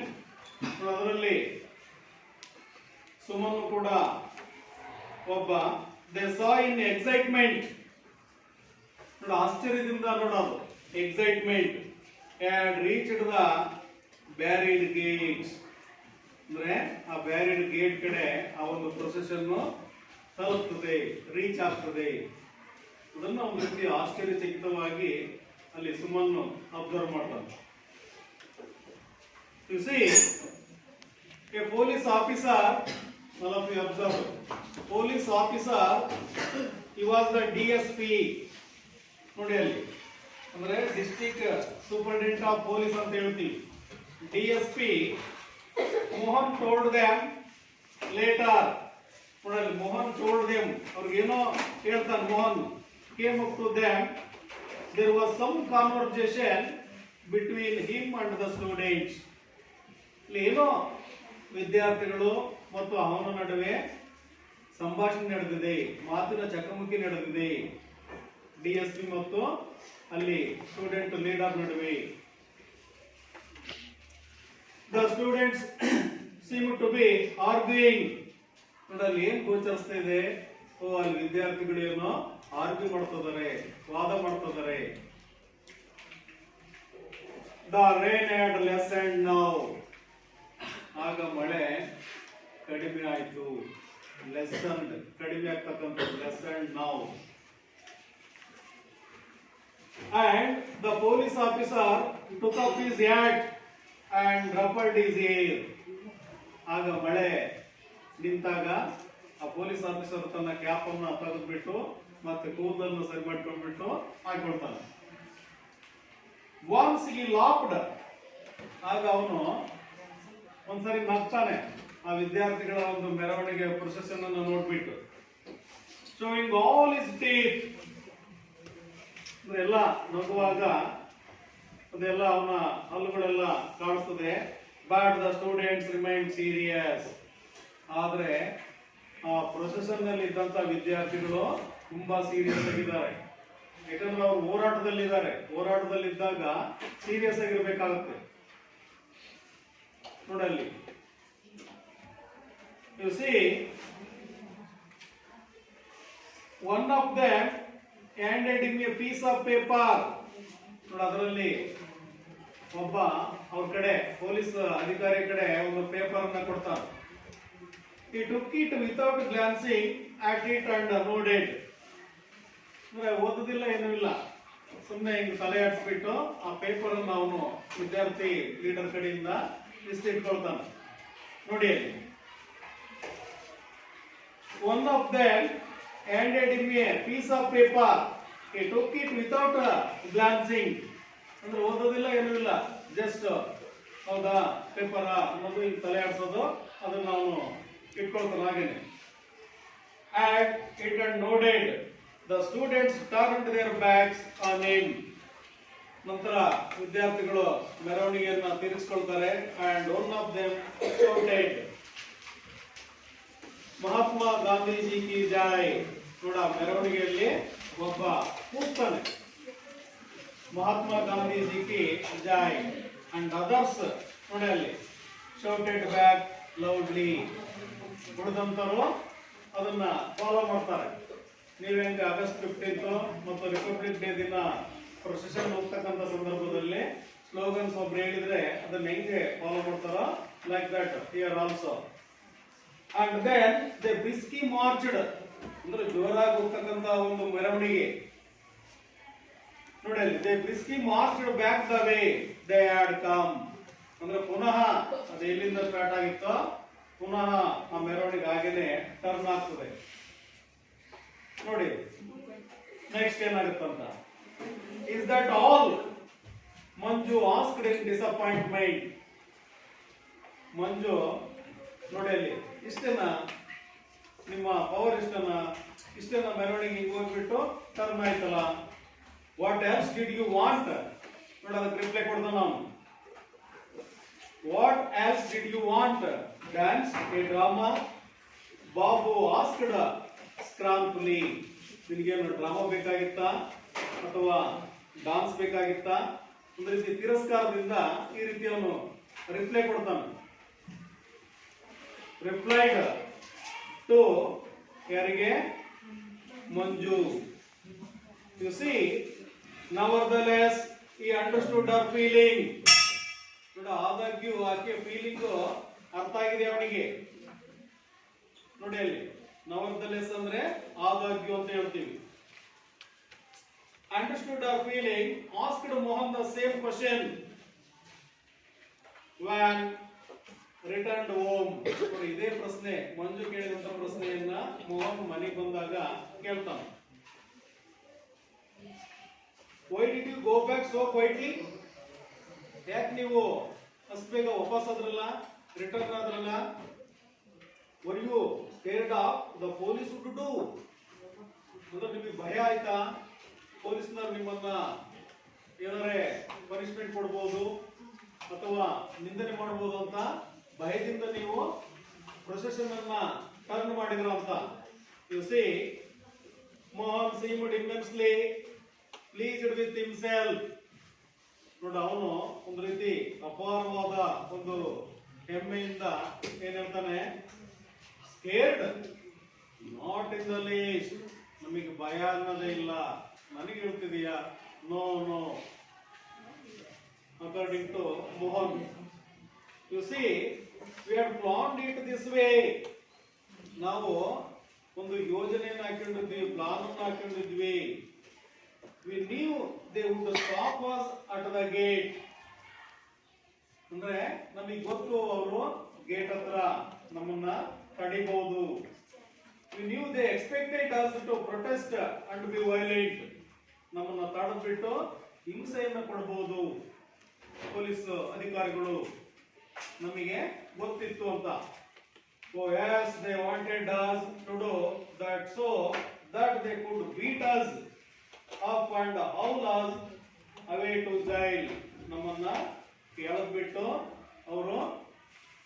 ಅದರಲ್ಲಿ ಸುಮನ್ ಕೂಡ ಒಬ್ಬ. ದೇ ಸಾ ಇನ್ ಎಕ್ಸೈಟ್ಮೆಂಟ್, ನೋಡಿ ಆಶ್ಚರ್ಯದಿಂದ ನೋಡೋದು excitement. and reached the barricade gates, ಅಂದ್ರೆ ಆ ಬ್ಯಾರಿಡ್ ಗೇಟ್ ಕಡೆ ಆ ಒಂದು ಪ್ರೊಸೆಷನ್ ತಲುಪ್ತದೆ, ರೀಚ್ ಆಗ್ತದೆ. ಅದನ್ನ ಒಂದು ರೀತಿ ಆಶ್ಚರ್ಯಚಕಿತವಾಗಿ ಅಲ್ಲಿ ಸುಮನ್ ಅಬ್ಸರ್ವ್ ಮಾಡ್ತಾರೆ. U C A police officer, all of you observe, police officer, he was the DSP. ನೋಡಿ ಅಲ್ಲಿ ಅಂದ್ರೆ ಡಿಸ್ಟ್ರಿಕ್ಟ್ ಸೂಪರಿಂಟೆಂಡೆಂಟ್ ಆಫ್ ಪೊಲೀಸ್ ಅಂತ ಹೇಳ್ತೀವಿ. DSP Mohan told them later, ನೋಡಿ ಮೋಹನ್ ಟೋಲ್ಡ್ ದೆಮ್, ಅವ್ರಿಗೇನೋ ಹೇಳ್ತಾನೆ Mohan. Came up to them, there was some conversation between him and the students. ಇಲ್ಲಿ ಏನೋ ವಿದ್ಯಾರ್ಥಿಗಳು ಮತ್ತು ಅವನ ನಡುವೆ ಸಂಭಾಷಣೆ ನಡೆದಿದೆ, ಮಾತಿನ ಚಕಮಕಿ ನಡೆದಿದೆ. DSP ಮತ್ತು ಅಲ್ಲಿ ಸ್ಟೂಡೆಂಟ್ ಲೀಡರ್ ನಡುವೆ. The students seem to be arguing, ಅಲ್ಲಿ ಏನ್ ಗೋಚರಿಸ್ತಾ ಇದೆ, ಅಲ್ಲಿ ವಿದ್ಯಾರ್ಥಿಗಳು ಏನೋ ಆರ್ಗ್ಯೂ ಮಾಡ್ತಿದ್ದಾರೆ, ವಾದ ಮಾಡ್ತಿದ್ದಾರೆ. ದ ರೇನ್ ಹ್ಯಾಡ್ ಲೆಸನ್ಡ್ ನೌ, ಆಗ ಮಳೆ ಕಡಿಮೆ ಆಯ್ತು. ಲೆಸನ್ಡ್ ಕಡಿಮೆ ಆಗ್ತಕ್ಕಂಥದ್ದು, ಲೆಸನ್ಡ್ now. And the police officer took up his hat and ruffled his hair. ಆಗ ಮಳೆ ನಿಂತಾಗ ಆ ಪೊಲೀಸ್ ಆಫೀಸರ್ ತನ್ನ ಕ್ಯಾಪ್ ಅನ್ನು ತೆಗೆದುಬಿಟ್ಟು ಮತ್ತೆ ಕೂದಲನ್ನು ಸರಿ ಮಾಡ್ಕೊಂಡ್ಬಿಟ್ಟು ಹಾಕೊಳ್ತಾನೆ. Once he laughed, ಆಗ ಅವನು ಒಂದ್ಸರಿ ನಗ್ತಾನೆ ಆ ವಿದ್ಯಾರ್ಥಿಗಳ ಒಂದು ಮೆರವಣಿಗೆ ಪ್ರೊಸೆಷನ್ ಅನ್ನು ನೋಡ್ಬಿಟ್ಟು. Showing all his teeth, ಎಲ್ಲ ನಗುವಾಗ ಅದೆಲ್ಲ ಅವನ ಹಲ್ಲುಗಳೆಲ್ಲ ಕಾಣಿಸ್ತದೆ. But the students remain serious, ಆದ್ರೆ ಆ ಪ್ರೊಸೆಷನ್ ನಲ್ಲಿ ಇದ್ದಂತ ವಿದ್ಯಾರ್ಥಿಗಳು ತುಂಬಾ ಸೀರಿಯಸ್ ಆಗಿದ್ದಾರೆ. ಯಾಕಂದ್ರೆ ಅವರು ಹೋರಾಟದಲ್ಲಿದ್ದಾರೆ, ಹೋರಾಟದಲ್ಲಿದ್ದಾಗ ಸೀರಿಯಸ್ ಆಗಿರ್ಬೇಕಾಗುತ್ತೆ. ನೋಡಲ್ಲಿ U C one of them handed him a piece of paper. ನೋಡಿ ಅದರಲ್ಲಿ ಒಬ್ಬ ಅವ್ರ ಕಡೆ ಪೊಲೀಸ್ ಅಧಿಕಾರಿ ಕಡೆ ಒಂದು ಪೇಪರ್ ಅನ್ನ ಕೊಡ್ತಾನೆ. He took it without glancing at it and nodded. ಅಂದ್ರೆ ಓದೋದಿಲ್ಲ ಏನೂ ಇಲ್ಲ, ಸುಮ್ಮನೆ ಹಿಂಗ್ ತಲೆ ಆಡಿಸ್ಬಿಟ್ಟು ಆ ಪೇಪರ್ ಅನ್ನು ಅವನು ವಿದ್ಯಾರ್ಥಿ ಲೀಡರ್ ಕಡೆಯಿಂದ ಇಟ್ಕೊಳ್ತಾನೆ. ನೋಡಿ one of them handed him a piece of paper. He took it without glancing. ಅಂದ್ರೆ ಓದೋದಿಲ್ಲ ಏನೂ ಇಲ್ಲ, ಜಸ್ಟ್ ಹೌದಾ ಪೇಪರ್ ಅನ್ನೋದು ಈಗ ತಲೆ ಆಡಿಸೋದು, ಅದನ್ನ ಅವನು ಇಟ್ಕೊಳ್ತಾನೆ ಹಾಗೇನೆ. And it had nodded. The students turned their backs on him. ನಂತರ ವಿದ್ಯಾರ್ಥಿಗಳು ಮೆರವಣಿಗೆಯನ್ನ ತಿರುಗಿಸ್ಕೊಳ್ತಾರೆ. And one of them shouted, Mahatma Gandhiji ಕಿ ಜೈ. ನೋಡ ಮೆರವಣಿಗೆಯಲ್ಲಿ ಒಬ್ಬ ಕೂಗ್ತಾನೆ, ಮಹಾತ್ಮ ಗಾಂಧೀಜಿ ಕಿ ಜೈ ಅಂಡ್ ಅದರ್ಸ್ ನೋಡಿ ಅಲ್ಲಿ ಶೌಟೆಡ್ ಬ್ಯಾಕ್ ಲೌಡ್ಲಿ. ಉಳಿದಂತರು ಅದನ್ನ ಫಾಲೋ ಮಾಡ್ತಾರೆ. ನೀವು ಹೆಂಗೆ ಆಗಸ್ಟ್ 15 ಮತ್ತು ರಿಪಬ್ಲಿಕ್ ಡೇ ದಿನ ಪ್ರೊಸೆಷನ್ ಹೋಗ್ತಕ್ಕಂಥ ಸಂದರ್ಭದಲ್ಲಿ ಸ್ಲೋಗನ್ಸ್ ಒಬ್ರು ಹೇಳಿದ್ರೆ ಅದನ್ನ ಹೆಂಗೆ ಫಾಲೋ ಮಾಡ್ತಾರೋ like that here also. And then they briskly marched ಅಂದ್ರೆ ಜೋರಾಗಿ ಹೋಗ್ತಕ್ಕಂಥ ಒಂದು ಮೆರವಣಿಗೆ ನೋಡಿ ಅಲ್ಲಿ. They briskly marched back the way they had come ಅಂದ್ರೆ ಪುನಃ ಅದು ಎಲ್ಲಿಂದ ಸ್ಟಾರ್ಟ್ ಆಗಿತ್ತೋ ಪುನಃ ಆ ಮೆರವಣಿಗೆ ಹಾಗೇನೆ ಟರ್ನ್ ಆಗ್ತದೆ ನೋಡಿ. ನೆಕ್ಸ್ಟ್ ಏನಾಗುತ್ತಂತ, is that all Manju asked in disappointment. Manju ನೋಡಿ ಅಲ್ಲಿ ಇಷ್ಟೇನಾ ನಿಮ್ಮ ಪವರ್, ಇಷ್ಟೇನಾ ಮೆರವಣಿಗೆ ಹಿಂಗೆ ಹೋಗ್ಬಿಟ್ಟು ಟರ್ನ್ ಆಯ್ತಲ್ಲ, what else did you want ನೋಡಿ ಅದಕ್ಕೆ ರಿಪ್ಲೈ ಕೊಡ್ದ ನಾವು. What else did you want dance a drama Babu asked scornfully. ನಿನಗೇನು ಡ್ರಾಮಾ ಬೇಕಾಗಿತ್ತಾ ಅಥವಾ ಡಾನ್ಸ್ ಬೇಕಾಗಿತ್ತಾ? ಒಂದು ರೀತಿ ತಿರಸ್ಕಾರದಿಂದ ಈ ರೀತಿ ಅವನು ರಿಪ್ಲೈ ಕೊಡ್ತಾನೆ. ರಿಪ್ಲೈಡ್ ಟು ಯಾರಿಗೆ? Manju. You see nevertheless he understood her feeling. ನೋಡಿ ಆದಾಗ್ಯೂ ಆಕೆ ಫೀಲಿಂಗ್ ಅರ್ಥ ಆಗಿದೆ ಅವನಿಗೆ. ನೋಡಿ ಅಲ್ಲಿ nevertheless ಅಂದ್ರೆ ಆದಾಗ್ಯೂ ಅಂತ ಹೇಳ್ತೀವಿ. Understood her feeling, asked Mohan the same question when returned home. ನೋಡಿ ಇದೇ ಪ್ರಶ್ನೆ ಮಂಜು ಕೇಳಿದಂತ ಪ್ರಶ್ನೆಯನ್ನ ಮೋಹನ್ ಮನೆಗೆ ಬಂದಾಗ ಕೇಳ್ತಾನೆ. Why did you go back so quietly? ಯಾಕೆ ನೀವು ಅಷ್ಟು ಬೇಗ ವಾಪಸ್ ಆದ್ರಲ್ಲ, return ಆದ್ರಲ್ಲ? Were you scared of the police would do? ಅಂದ್ರೆ ನಿಮಗೆ ಭಯ ಆಯ್ತಾ ಪೊಲೀಸ್ನವ್ರು ನಿಮ್ಮನ್ನ ಏನಾರೆ ಪನಿಷ್ಮೆಂಟ್ ಕೊಡ್ಬೋದು ಅಥವಾ ನಿಂದನೆ ಮಾಡ್ಬೋದು ಅಂತ ಭಯದಿಂದ ನೀವು ಪ್ರೊಸೆಷನ್ ಅನ್ನ ಟರ್ನ್ ಮಾಡಿದ್ರ ಅಂತ. U C Mohan seemed immensely pleased with himself. ನೋಡಿ ಅವನು ಒಂದು ರೀತಿ ಅಪಾರವಾದ ಒಂದು ಹೆಮ್ಮೆಯಿಂದ ಏನ್ ಹೇಳ್ತಾನೆ, scared not in the least. ನಮಗೆ ಭಯ ಅನ್ನೋದೇ ಇಲ್ಲ. ನನಗೆ ಹೇಳ್ತಿದೀಯಾ? No no according to Mohan. You see we had planned it this way. ನಾವು ಒಂದು ಯೋಜನೆಯನ್ನು ಹಾಕೊಂಡಿದ್ವಿ, ಪ್ಲಾನ್ ಅನ್ನು ಹಾಕೊಂಡಿದ್ವಿ. We knew they would stop us at the gate. ಅಂದ್ರೆ ನಮಗೆ ಗೊತ್ತು ಅವರು ಗೇಟ್ ಹತ್ರ ನಮ್ಮನ್ನ ತಡಿಬಹುದು. We knew they expected us to protest and be violent. ನಮ್ಮನ್ನ ತಡೆದ್ಬಿಟ್ಟು ಹಿಂಸೆಯನ್ನು ಕೊಡಬಹುದು ಪೊಲೀಸ್ ಅಧಿಕಾರಿಗಳು, ನಮಗೆ ಗೊತ್ತಿತ್ತು ಅಂತ. Oh yes, they wanted us to do that so that they could beat us up and haul us away to jail. ನಮ್ಮನ್ನ ಎಳೆದ್ಬಿಟ್ಟು ಅವರು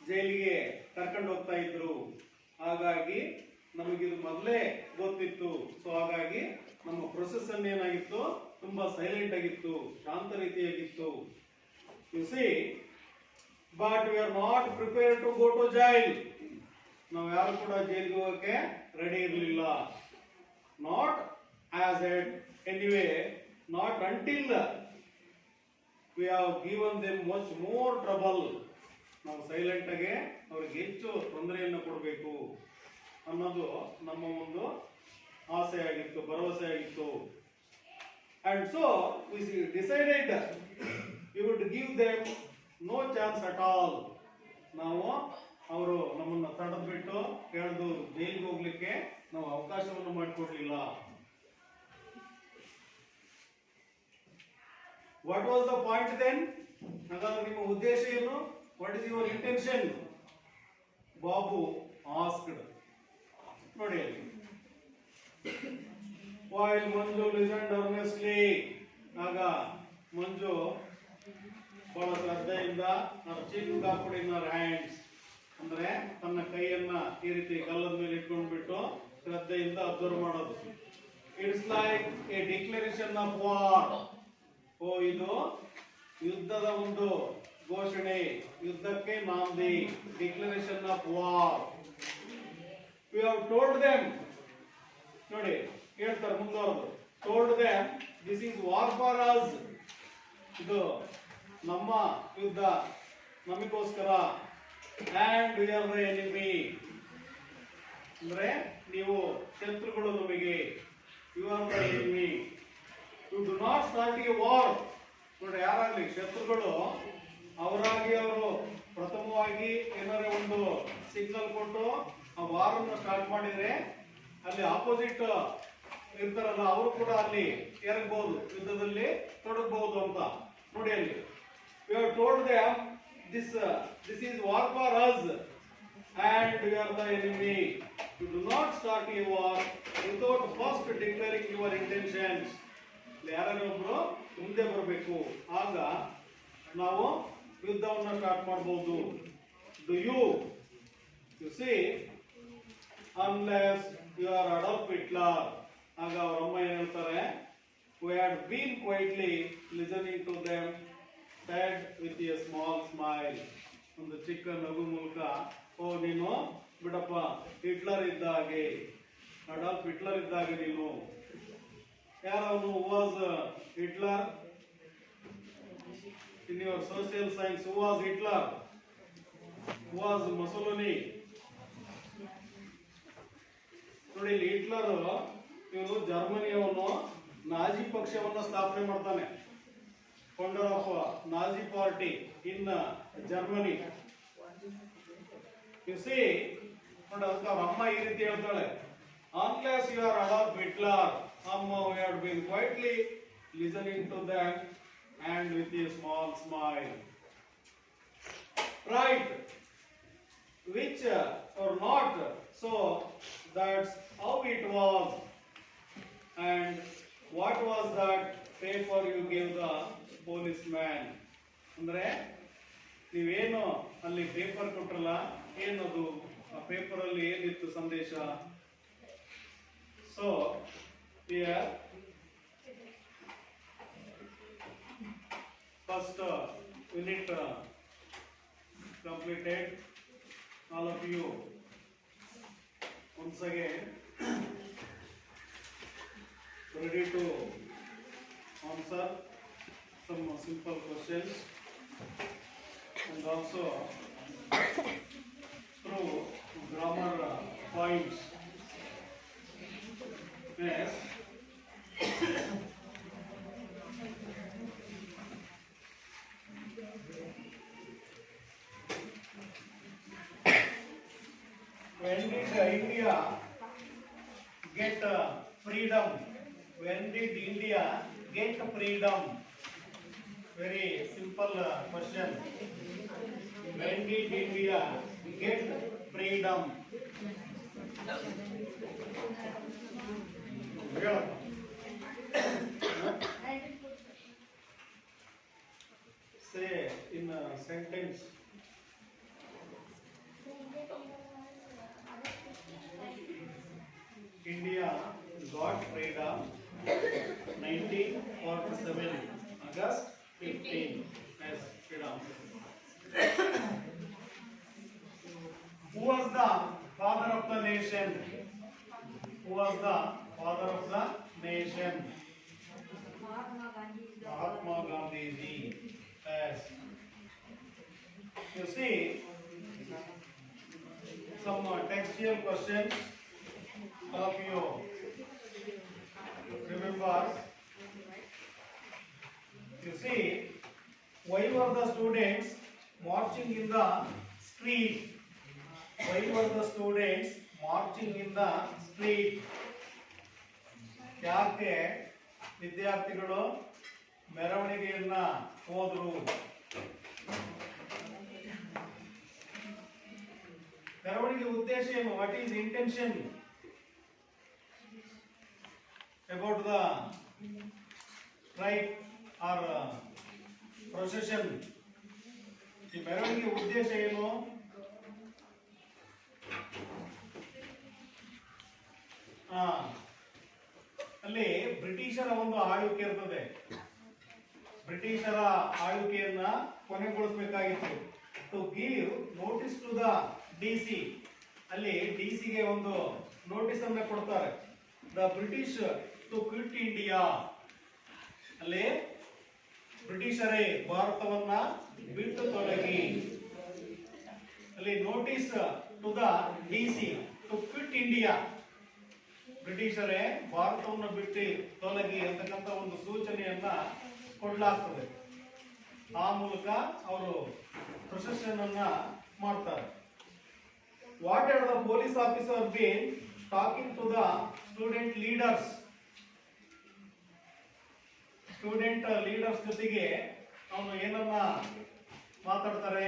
ಜೈಲಿಗೆ ಕರ್ಕೊಂಡು ಹೋಗ್ತಾ ಇದ್ರು. ಹಾಗಾಗಿ ನಮಗಿದು ಮೊದಲೇ ಗೊತ್ತಿತ್ತು. ಸೊ ಹಾಗಾಗಿ ನಮ್ಮ ಪ್ರೊಸೆಸ್ ಏನಾಗಿತ್ತು, ತುಂಬಾ ಸೈಲೆಂಟ್ ಆಗಿತ್ತು, ಶಾಂತ ರೀತಿಯಾಗಿತ್ತು. You see but we are not prepare to go to jail. ನಾವು ಯಾರು ಕೂಡ ಜೈಲಿಗೆ ಹೋಗಕ್ಕೆ ರೆಡಿ ಇರಲಿಲ್ಲ. Not as at anyway, not until we have given them much more trouble. ನಾವು ಸೈಲೆಂಟ್ ಆಗಿ ಅವ್ರಿಗೆ ಹೆಚ್ಚು ತೊಂದರೆಯನ್ನು ಕೊಡಬೇಕು ಅನ್ನೋದು ನಮ್ಮ ಒಂದು ಆಸೆ ಆಗಿತ್ತು, ಭರವಸೆ ಆಗಿತ್ತು. And so we decided we would give them no chance at all. ನಾವು ಅವರು ನಮ್ಮನ್ನ ತಡೆದ್ಬಿಟ್ಟು ಕೇಳ್ದು ಜೈಲಿಗೆ ಹೋಗ್ಲಿಕ್ಕೆ ನಾವು ಅವಕಾಶವನ್ನು ಮಾಡಿಕೊಡ್ಲಿಲ್ಲ. What was the point then? ಹಾಗಾದ್ರೆ ನಿಮ್ಮ ಉದ್ದೇಶ ಏನು? What is your intention? Babu asked. ನೋಡಿ ಅಲ್ಲಿ while ಮಂಜು listened earnestly. ಆಗ ಮಂಜು ಬಹಳ ಶ್ರದ್ಧೆಯಿಂದ her chin cupped in her hands, ಅಂದ್ರೆ ತನ್ನ ಕೈಯನ್ನ ಈ ರೀತಿ ಕಲ್ಲದ ಮೇಲೆ ಇಟ್ಕೊಂಡ್ಬಿಟ್ಟು ಶ್ರದ್ಧೆಯಿಂದ ಅಬ್ಸರ್ವ್ ಮಾಡೋದು. It's like a declaration of war. ಇದು ಯುದ್ಧದ ಒಂದು ಘೋಷಣೆ, ಯುದ್ಧಕ್ಕೆ ನಾಂದಿ, declaration of war. We have told them, ನೋಡಿ ಹೇಳ್ತಾರೆ ಮುಂದವರೆದು, told them this is war for us, ಇದು ನಮ್ಮ ಯುದ್ಧ, ನಮಗೋಸ್ಕರ. And we are the enemy, ಅಂದ್ರೆ ನೀವು ಶತ್ರುಗಳು ನಮಗೆ. You are the enemy, you do not start a war. ನೋಡಿ ಯಾರಾಗ್ಲಿ ಶತ್ರುಗಳು ಅವರಾಗಿ ಅವರು ಪ್ರಥಮವಾಗಿ ಏನಾರ ಒಂದು ಸಿಗ್ನಲ್ ಕೊಟ್ಟು ಆ ವಾರನ್ನು ಸ್ಟಾರ್ಟ್ ಮಾಡಿದ್ರೆ ಅಲ್ಲಿ ಆಪೋಸಿಟ್ ಇರ್ತಾರಲ್ಲ ಅವರು ಕೂಡ ಅಲ್ಲಿ ಎರಗಬಹುದು, ಯುದ್ಧದಲ್ಲಿ ತೊಡಗಬಹುದು ಅಂತ. ನೋಡಿ ಅಲ್ಲಿ V have told them this is war for us and we are the enemy. You do not start a war without first declaring your intentions. ಯಾರೊಬ್ಬರು ಮುಂದೆ ಬರಬೇಕು, ಆಗ ನಾವು ಯುದ್ಧವನ್ನು ಸ್ಟಾರ್ಟ್ ಮಾಡಬಹುದು. Do U C unless you are Adolf Hitler. ಆಗ ಅವರ ಅಮ್ಮ ಏನ್ ಹೇಳ್ತಾರೆ, who had been quietly listening to them said with a small smile, ಒಂದು ಚಿಕ್ಕ ನಗು ಮೂಲಕ, ಓ ನೀನು ಬಿಡಪ್ಪ, ಹಿಟ್ಲರ್ ಇದ್ದ ಹಾಗೆ, ಅಡಾಲ್ಫ್ ಹಿಟ್ಲರ್ ಇದ್ದ ಹಾಗೆ ನೀನು. ಯಾರವನು was Hitler in your social science? Who was Hitler? Who was Mussolini? ನೋಡಿ ಇಲ್ಲಿ ಹಿಟ್ಲರ್ ಇವನು ಜರ್ಮನಿಯವನು, ನಾಜಿ ಪಕ್ಷವನ್ನು ಸ್ಥಾಪನೆ ಮಾಡ್ತಾನೆ, founder of Nazi party in Germany. You see, ನೋಡಿ ಅದಕ್ಕೆ ಅವ್ರ ಅಮ್ಮ ಈ ರೀತಿ ಹೇಳ್ತಾಳೆ, unless you are Adolf Hitler, ಅಮ್ಮ we have been quietly listening to them and with a small smile. Right, which or not, so that's how it was. And what was that paper you gave the policeman? ಅಂದ್ರೆ ನೀವೇನು ಅಲ್ಲಿ paper ಕೊಟ್ರಲ್ಲ, ಏನದು ಆ paper ಅಲ್ಲಿ ಏನಿತ್ತು ಸಂದೇಶ? So here first unit completed. All of you once again ready to answer some simple questions and also through grammar points. Yes. When did India get freedom? When did India get freedom? Very simple question. When did India get freedom? Say in a sentence. India got freedom 1947, August 15 as freedom. Who was the father of the nation? Who was the father of the nation? Mahatma Gandhi ji. Yes. You see some textual questions. All of you remember. You see, why were the students marching in the street? Why were the students marching in the street? ಯಾಕೆ ವಿದ್ಯಾರ್ಥಿಗಳು ಮೆರವಣಿಗೆಯನ್ನ ಹೋದ್ರು? ಮೆರವಣಿಗೆ ಉದ್ದೇಶ ಏನು? What is intention about the strike or procession? ಈ ಮೆರವಣಿಗೆ ಉದ್ದೇಶ ಏನು? ಅಲ್ಲಿ ಬ್ರಿಟಿಷರ ಒಂದು ಆಳ್ವಿಕೆ ಇರ್ತದೆ. ಬ್ರಿಟಿಷರ ಆಳ್ವಿಕೆಯನ್ನ ಕೊನೆಗೊಳಿಸಬೇಕಾಗಿತ್ತು. To give notice to the DC, ಅಲ್ಲಿ ಡಿಸಿಗೆ ಒಂದು ನೋಟಿಸ್ ಅನ್ನ ಕೊಡ್ತಾರೆ. The British to quit India, ಅಲ್ಲಿ ಬ್ರಿಟಿಷರೇ ಭಾರತವನ್ನ ಬಿಟ್ಟು ತೊಲಗಿ. ಅಲ್ಲಿ notice to the DC to quit India, ಬ್ರಿಟಿಷರೇ ಭಾರತವನ್ನು ಬಿಟ್ಟು ತೊಲಗಿ ಅಂತಕ್ಕಂಥ ಒಂದು ಸೂಚನೆಯನ್ನ ಕೊಡಲಾಗ್ತದೆ. ಆ ಮೂಲಕ ಅವರು ಪ್ರೊಸೆಷನ್ ಅನ್ನ ಮಾಡ್ತಾರೆ. What are the police officer been talking to the student leaders, student leaders ಜೊತೆಗೆ ಅವನು ಏನನ್ನ ಮಾತಾಡ್ತಾರೆ?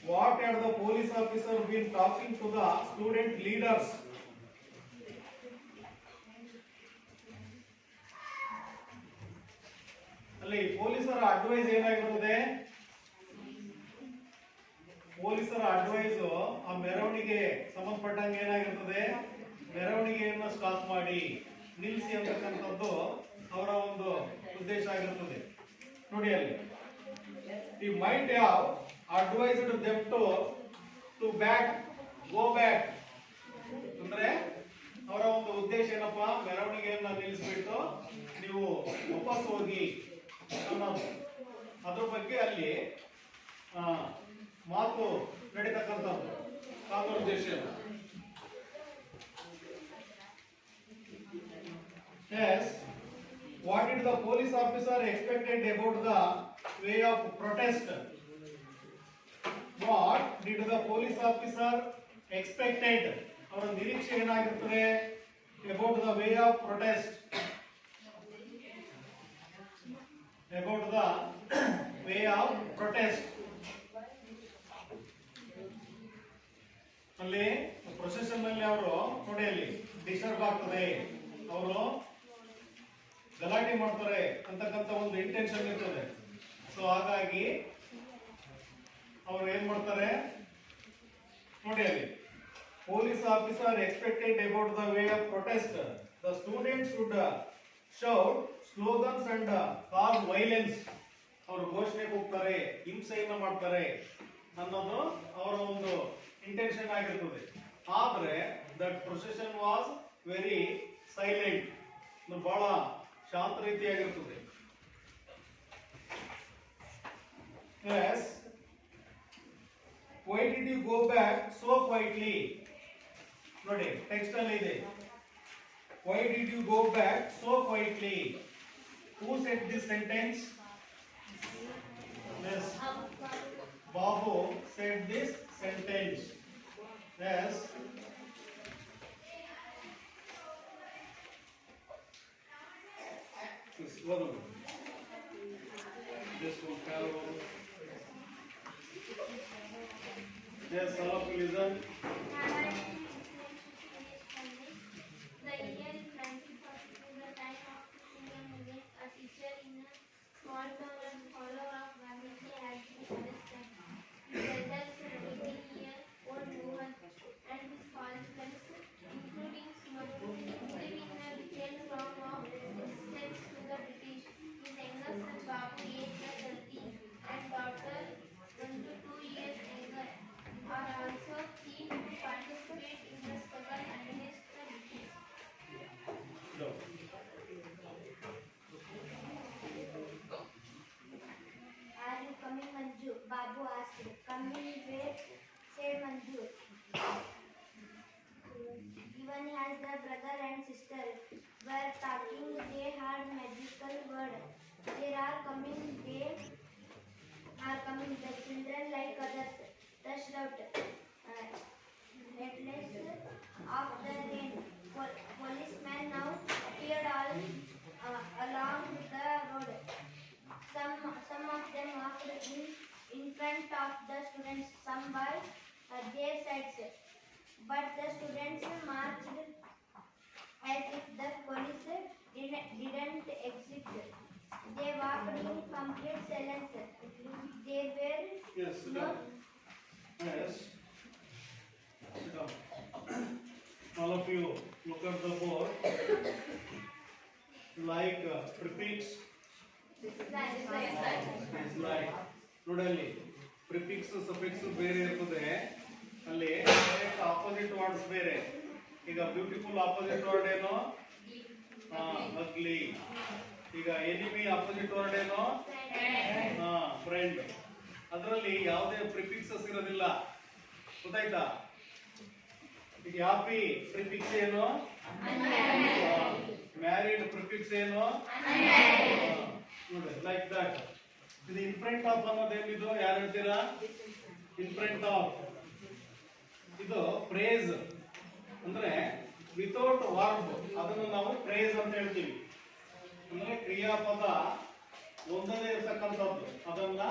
What are the police officer been talking to the student leaders, ಅಲ್ಲಿ ಪೊಲೀಸರ ಅಡ್ವೈಸ್ ಏನಾಗಿರ್ತದೆ? ಪೊಲೀಸರ ಅಡ್ವೈಸ್ ಆ ಮೆರವಣಿಗೆ ಸಂಬಂಧಪಟ್ಟಂಗೆ ಏನಾಗಿರ್ತದೆ? ಮೆರವಣಿಗೆಯನ್ನ ಸ್ಟಾಪ್ ಮಾಡಿ ನಿಲ್ಲಿಸಿ ಅಂತಕ್ಕಂಥದ್ದು ಅವರ ಒಂದು ಉದ್ದೇಶ ಆಗಿರುತ್ತದೆ. ನೋಡಿ ಅಲ್ಲಿ, ಈ might have advised them to back, go back, ಅಂದ್ರೆ ಅವರ ಒಂದು ಉದ್ದೇಶ ಏನಪ್ಪಾ? ಮೆರವಣಿಗೆಯನ್ನ ನಿಲ್ಲಿಸ್ಬಿಟ್ಟು ನೀವು ವಾಪಸ್ ಹೋಗಿ ಅನ್ನೋದು. ಅದ್ರ ಬಗ್ಗೆ ಅಲ್ಲಿ ಮಾತು ನಡೀತಕ್ಕಂಥದ್ದು conversation. Yes, what did the police officer expected about the way of protest? What did the police officer expected? ಅವರ ನಿರೀಕ್ಷೆ ಏನಾಗಿರುತ್ತದೆ? About the way of protest. About the way of protest. ಅಲ್ಲಿ ಪ್ರೊಸೆಷನ್ ನಲ್ಲಿ ಅವರು ನೋಡಿ ಅಲ್ಲಿ ಡಿಸ್ಟರ್ಬ್ ಆಗ್ತದೆ, ಅವರು ಗಲಾಟೆ ಮಾಡ್ತಾರೆ ಅಂತಕ್ಕಂಥ ಒಂದು ಇಂಟೆನ್ಷನ್ ಇರ್ತದೆ. ಸೊ ಹಾಗಾಗಿ ಅವರು ಏನ್ ಮಾಡ್ತಾರೆ ನೋಡಿ ಅಲ್ಲಿ, police officer expected about the way of protest, the students would shout slogans and cause violence, ಅವರು ಘೋಷಣೆ ಕೂಗ್ತಾರೆ, ಹಿಂಸೆಯನ್ನ ಮಾಡ್ತಾರೆ ಅನ್ನೋದು ಅವರ ಒಂದು ಇಂಟೆನ್ಷನ್ ಆಗಿರ್ತದೆ. ಆದ್ರೆ that procession was very silent, ಬಹಳ ಶಾಂತ ರೀತಿಯಾಗಿರ್ತದೆ. Yes, why did you go back so quietly? ನೋಡಿ ಟೆಕ್ಸ್ಟ್ ಅಲ್ಲಿ ಇದೆ, why did you go back so quietly? Who said this sentence? Yes, Babu said this sentence. Yes, just one parallel. Yes, all of you listen. The year is 1942, the time of Indian movement. A teacher in a small town and follower of Gandhiji had been arrested. His elders, 18-year-old Mohan, and his friends, including Suman, live in a detailed form of resistance to the British. His younger son Babu, aged 13, and daughter 1 to 2 years younger, are also keen to participate in the struggle against the British. No. Are you coming, Manju? Babu asked. Coming where? Said Manju. Even as the brother and sister were talking, they heard magical word. They are coming, they are coming. The children, like others, rushed out, heedless of the rain. Policemen now appeared all along the road. Some of them walked in front of the students, some by their sides. But the students marched as if the police didn't exist. They walked in complete silence. There were Yes, sit no down. Yes, sit down. All of you look at the board. like prefix dislike. ನೋಡಲ್ಲಿ prefix suffix ಬೇರೆ ಇರ್ತದೆ, ಅಲ್ಲಿ opposite words ಬೇರೆ. ಈಗ beautiful opposite word ಏನು? ಅಗ್ಲಿ. ಈಗ enemy opposite word ಏನು? Friend. ಅದರಲ್ಲಿ ಯಾವುದೇ ಪ್ರಿಫಿಕ್ಸಸ್ ಇರೋದಿಲ್ಲ, ಗೊತ್ತಾಯ್ತಾ? ಈಗ ಹ್ಯಾಪಿ ಪ್ರಿಫಿಕ್ಸ್ ಏನು? ಮ್ಯಾರಿಡ್ ಪ್ರಿಫಿಕ್ಸ್ ಏನು? ನೋಡಿ, ಲೈಕ್ ದಟ್. ಇದು ಇನ್ಫ್ರಂಟ್ ಆಫ್ ಅನ್ನೋದೇನಿದು? ಯಾರು ಹೇಳ್ತೀರಾ? ಇನ್ಫ್ರಂಟ್ ಆಫ್. ಇದು ಪ್ರೇಸ್ ಅಂದ್ರೆ ವಿತೌಟ್ ವರ್ಬ್, ಅದನ್ನು ನಾವು ಪ್ರೇಸ್ ಅಂತ ಹೇಳ್ತೀವಿ. ಅಂದ್ರೆ ಕ್ರಿಯಾಪದ ಒಂದದೇ ಇರ್ತಕ್ಕಂಥದ್ದು, ಅದನ್ನ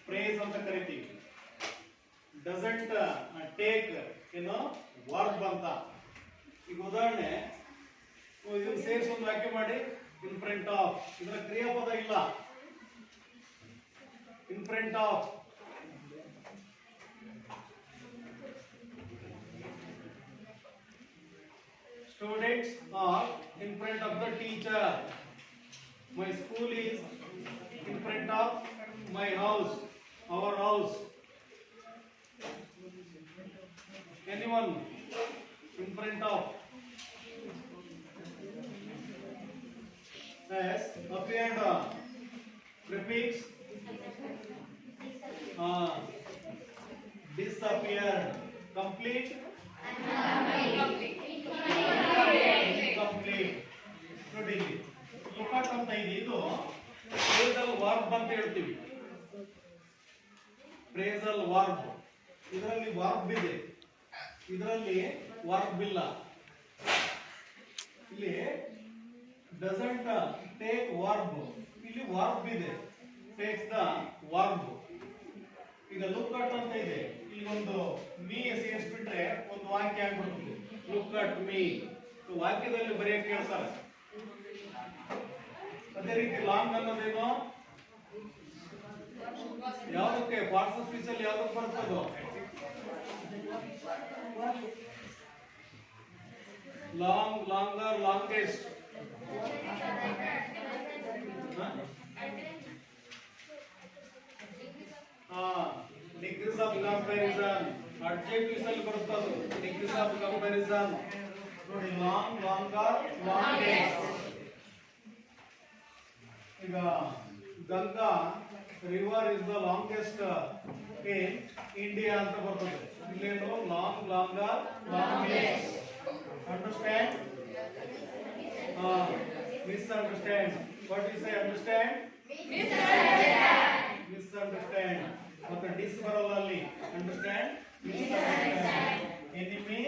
ಪ್ರೇಸ್ ಅಂತ ಕರಿತೀವಿ. ಡಸಂಟ್ ಟೇಕ್ ಏನು ವರ್ಬ್ ಅಂತ. ಈಗ ಉದಾಹರಣೆ, ಇದನ್ನು ಸೇರಿಸಿ ಒಂದು ವಾಕ್ಯ ಮಾಡಿ. ಇನ್ ಫ್ರಂಟ್ ಆಫ್, ಇದರ ಕ್ರಿಯಾಪದ ಇಲ್ಲ. ಇನ್ front of. Students are in front of the teacher. My school is in front of my house, our house. Anyone in front of? Yes, appeared prefix disappeared. Complete. Incomplete. ನೋಡಿ, ಲುಕಟ್ ಅಂತ ಇದೆ, ಇದು phrasal verb ಅಂತ ಹೇಳ್ತೀವಿ. Phrasal verb, ಇದರಲ್ಲಿ verb ಇದೆ, ಇದರಲ್ಲಿ verb ಇಲ್ಲ. ಇಲ್ಲಿ ಡಸಂಟ್ ಟೇಕ್ ವರ್ಬ್, ಇಲ್ಲಿ ವರ್ಬ್ ಇದೆ, ಟೇಕ್ಸ್ ದ ವರ್ಬ್. ಈಗ ಲುಕ್ ಅಟ್ ಅಂತ ಇದೆ, ಇಲ್ಲಿ ಒಂದು ಮೀ ಸೇರಿಸ್ಬಿಟ್ರೆ ಒಂದು ವಾಕ್ಯ ಆಗ್ಬಿಡ್ತದೆ. ಲುಕ್ ಅಟ್ ಮೀ ವಾಕ್ಯದಲ್ಲಿ ಬರೆಯಕ್ಕೆ ಹೇಳ್ತಾರೆ. ಅದೇ ರೀತಿ ಲಾಂಗ್ ಅನ್ನೋದೇನು? ಯಾವುದಕ್ಕೆ ಪಾರ್ಟ್ಸ್ ಆಫ್ ಸ್ಪೀಚ್ ಅಲ್ಲಿ ಯಾವುದಕ್ಕೆ ಬರ್ತದೋ? Long, longer, longest. Degrees of comparison, adjectives ಅಲ್ಲಿ ಬರ್ತದೆ. ಡಿಗ್ರೀಸ್ ಆಫ್ ಕಂಪ್ಯಾರಿಸನ್ ನೋಡಿ, ಲಾಂಗ್, ಲಾಂಗರ್, ಲಾಂಗೆಸ್ಟ್. ಈಗ Ganga river is the longest in India ಅಂತ ಬರ್ತದೆ. ಇಲ್ಲೇನು? Long, longer, longest. Understand? Misunderstand. What you say? Understand, misunderstand. ಮತ್ತೆ ಡಿಸ್ ಬರಲ್ಲ ಅಲ್ಲಿ. Understand, misunderstand. ಎನಿಮಿ